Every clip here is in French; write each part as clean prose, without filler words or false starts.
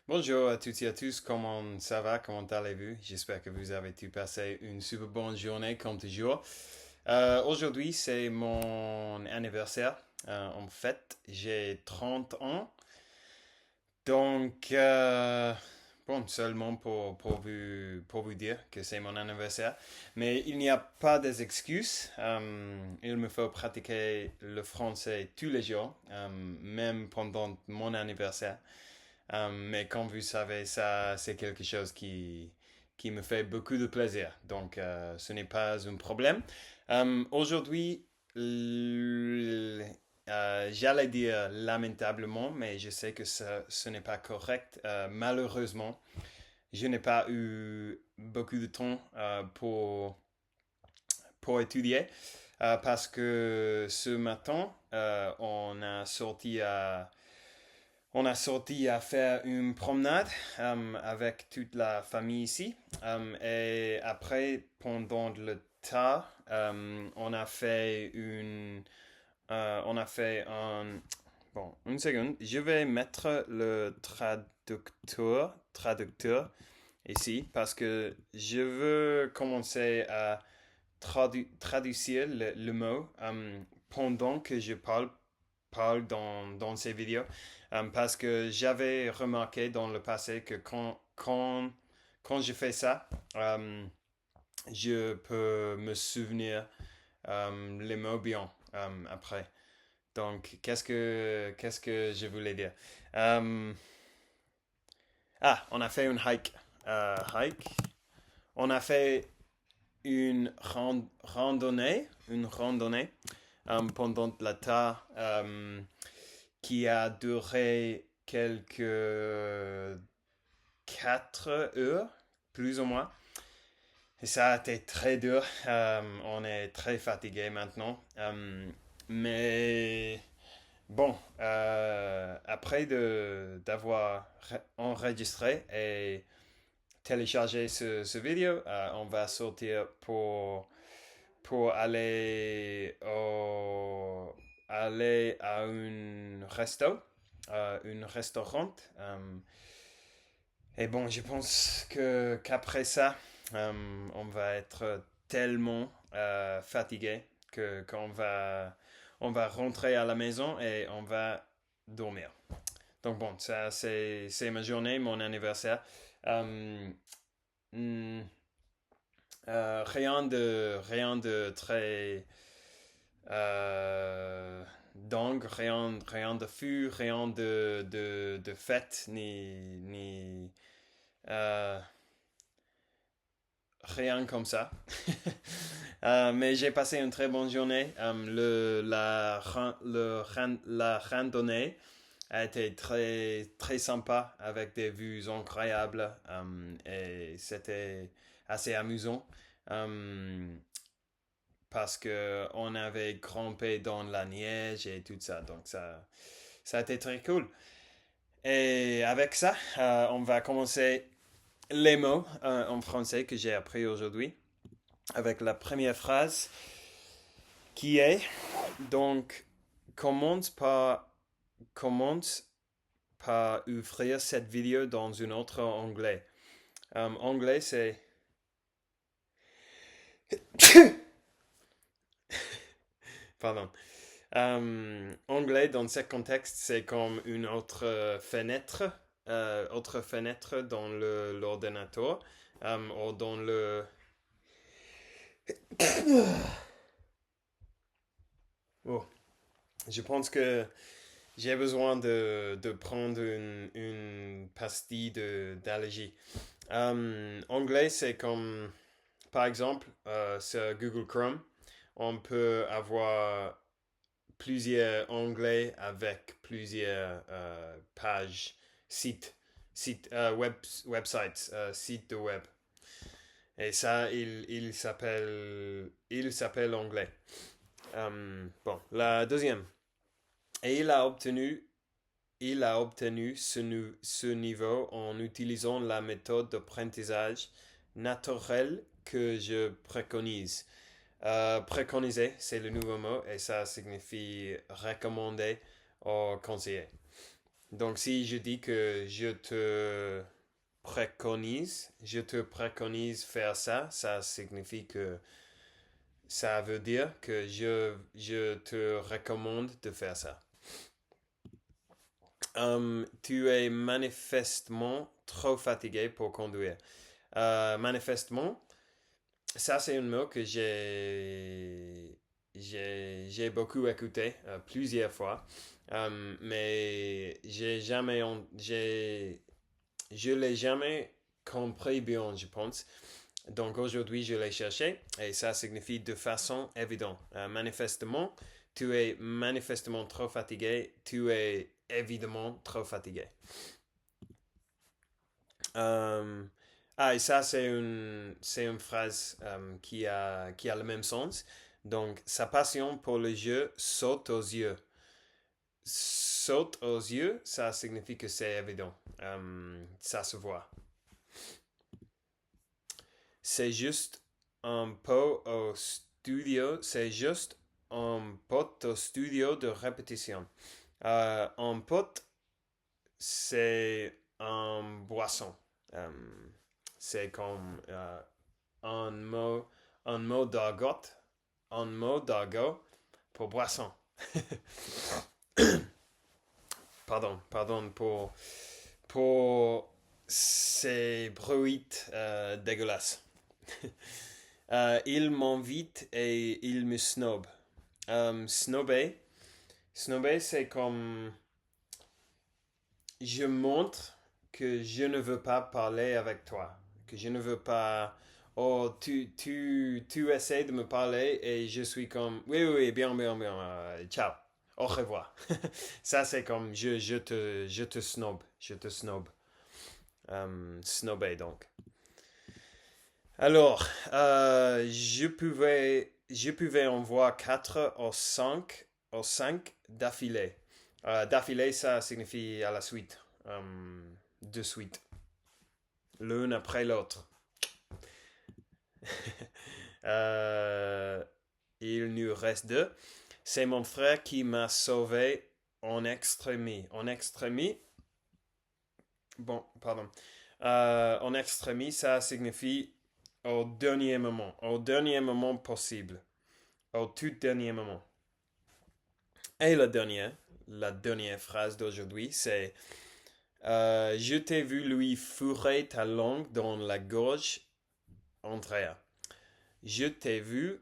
Bonjour à toutes et à tous, comment ça va, comment allez-vous? J'espère que vous avez tous passé une super bonne journée comme toujours. Aujourd'hui, c'est mon anniversaire. En fait, j'ai 30 ans. Donc, bon, seulement pour vous dire que c'est mon anniversaire. Mais il n'y a pas d'excuses. Il me faut pratiquer le français tous les jours, même pendant mon anniversaire. Mais comme vous savez, ça, c'est quelque chose qui me fait beaucoup de plaisir. Donc, ce n'est pas un problème. Aujourd'hui, j'allais dire lamentablement, mais je sais que ce n'est pas correct. Malheureusement, je n'ai pas eu beaucoup de temps pour étudier parce que ce matin, on a sorti à faire une promenade avec toute la famille ici. Et après, pendant le temps, on a fait un. Bon, une seconde. Je vais mettre le traducteur ici parce que je veux commencer à traduire le mot pendant que je parle dans ces vidéos. Parce que j'avais remarqué dans le passé que quand je fais ça, je peux me souvenir les mots bien après. Donc, qu'est-ce que je voulais dire? Euh, on a fait une hike. Hike. On a fait une randonnée pendant la temps qui a duré quelques 4 heures, plus ou moins. Et ça a été très dur. On est très fatigué maintenant. Mais bon, après d'avoir enregistré et téléchargé ce vidéo, on va sortir pour aller à un restaurant. Et bon, je pense qu'après ça, on va être tellement fatigué que qu'on va rentrer à la maison et on va dormir. Donc bon, ça c'est ma journée, mon anniversaire. Euh, hmm, rien de très dingue, rien de fou, rien de fête, ni euh, rien comme ça. Mais j'ai passé une très bonne journée. La randonnée a été très, très sympa avec des vues incroyables et c'était assez amusant parce que on avait grimpé dans la neige et tout ça. Donc ça a été très cool. Et avec ça, on va commencer les mots en français que j'ai appris aujourd'hui avec la première phrase qui est donc commence par commence par ouvrir cette vidéo dans un autre onglet. Anglais c'est pardon. Anglais dans ce contexte c'est comme une autre fenêtre dans l'ordinateur ou dans le oh, je pense que j'ai besoin de prendre une pastille d'allergie. Anglais, c'est comme, par exemple, sur Google Chrome, on peut avoir plusieurs onglets avec plusieurs pages, websites, sites de web. Et ça, il s'appelle anglais. Bon, la deuxième. Et il a obtenu ce niveau en utilisant la méthode d'apprentissage naturel que je préconise. Préconiser, c'est le nouveau mot et ça signifie recommander ou conseiller. Donc, si je dis que je te préconise faire ça, ça signifie que ça veut dire que je te recommande de faire ça. Tu es manifestement trop fatigué pour conduire. Manifestement, ça c'est un mot que j'ai beaucoup écouté plusieurs fois, mais je l'ai jamais compris bien, je pense. Donc aujourd'hui, je l'ai cherché et ça signifie de façon évidente. Manifestement, tu es manifestement trop fatigué, tu es évidemment trop fatigué. Euh, et ça, c'est une phrase qui a le même sens. Donc, sa passion pour le jeu saute aux yeux. Saute aux yeux, ça signifie que c'est évident. Ça se voit. C'est juste un pot au studio. C'est juste un pot au studio de répétition. Un pot, c'est un boisson. Euh, c'est comme un mot d'argot, un mot d'argot pour boisson. Pardon pour ces bruits dégueulasses. Il m'invite et il me snob. Snobber, c'est comme je montre que je ne veux pas parler avec toi, que je ne veux pas. Oh, tu essaies de me parler et je suis comme oui, bien, ciao, au revoir. Ça, c'est comme je te snob, snobber donc. Alors, je pouvais en voir 4 ou 5 d'affilée. D'affilée, ça signifie à la suite, de suite, l'un après l'autre. Euh, il nous reste 2. C'est mon frère qui m'a sauvé en extrémie. En extrémie, bon, pardon. En extrémie, ça signifie au dernier moment possible, au tout dernier moment. Et la dernière phrase d'aujourd'hui, c'est je t'ai vu lui fourrer ta langue dans la gorge, Andrea. Je t'ai vu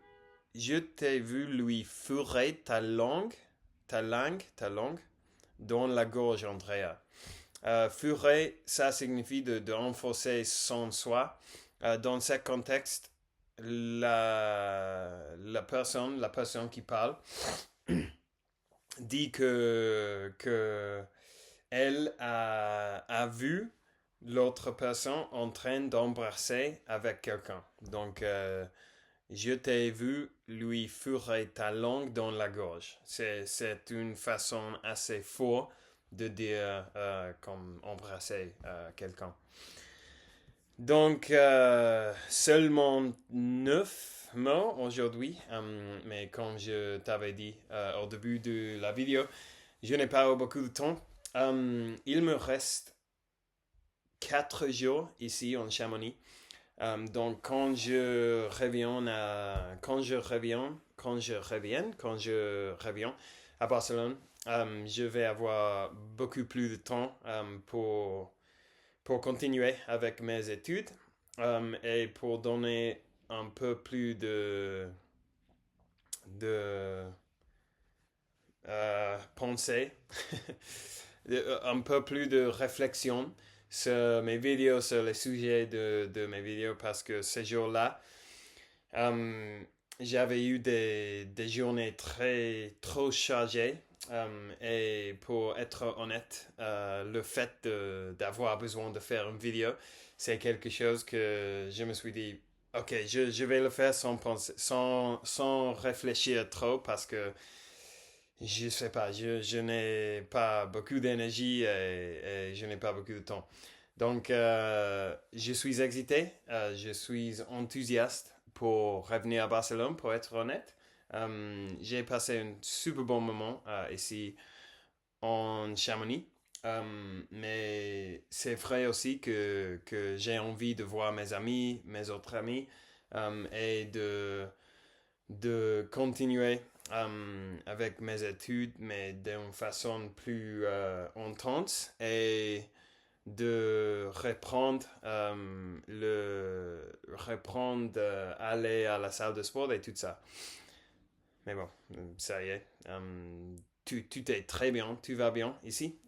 lui fourrer ta langue dans la gorge, Andrea. Fourrer, ça signifie de renforcer son soi. Dans ce contexte, la personne qui parle, dit que elle a vu l'autre personne en train d'embrasser avec quelqu'un. Donc, je t'ai vu lui fourrer ta langue dans la gorge. C'est une façon assez forte de dire comme embrasser quelqu'un. Donc, seulement 9 mots aujourd'hui, mais comme je t'avais dit au début de la vidéo, je n'ai pas beaucoup de temps. Il me reste 4 jours ici en Chamonix. Donc, quand je reviens à Barcelone, je vais avoir beaucoup plus de temps pour continuer avec mes études et pour donner un peu plus de pensée, un peu plus de réflexion sur mes vidéos, sur les sujets de mes vidéos, parce que ces jours-là, j'avais eu des journées trop chargées. Et pour être honnête, le fait d'avoir besoin de faire une vidéo, c'est quelque chose que je me suis dit, ok, je vais le faire sans réfléchir trop, parce que je sais pas, je n'ai pas beaucoup d'énergie et je n'ai pas beaucoup de temps. Donc, je suis excité, je suis enthousiaste pour revenir à Barcelone, pour être honnête. J'ai passé un super bon moment ici en Chamonix. Mais c'est vrai aussi que j'ai envie de voir mes amis, mes autres amis, et de continuer avec mes études, mais d'une façon plus intense et de reprendre aller à la salle de sport et tout ça. Mais bon, ça y est. Tout est très bien, tout va bien ici.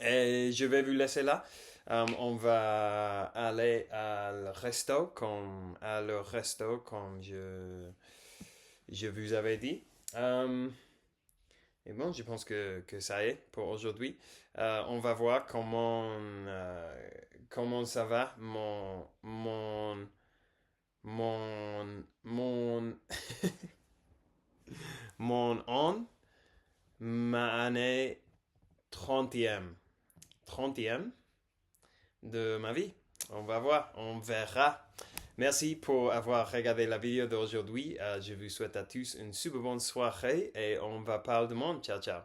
Et je vais vous laisser là. On va aller à le resto comme je vous avais dit. Et bon, je pense que ça y est pour aujourd'hui. On va voir comment ça va mon, mon, mon an, ma année 30e. 30e de ma vie. On va voir, on verra. Merci pour avoir regardé la vidéo d'aujourd'hui. Je vous souhaite à tous une super bonne soirée et on va parler de monde. Ciao, ciao.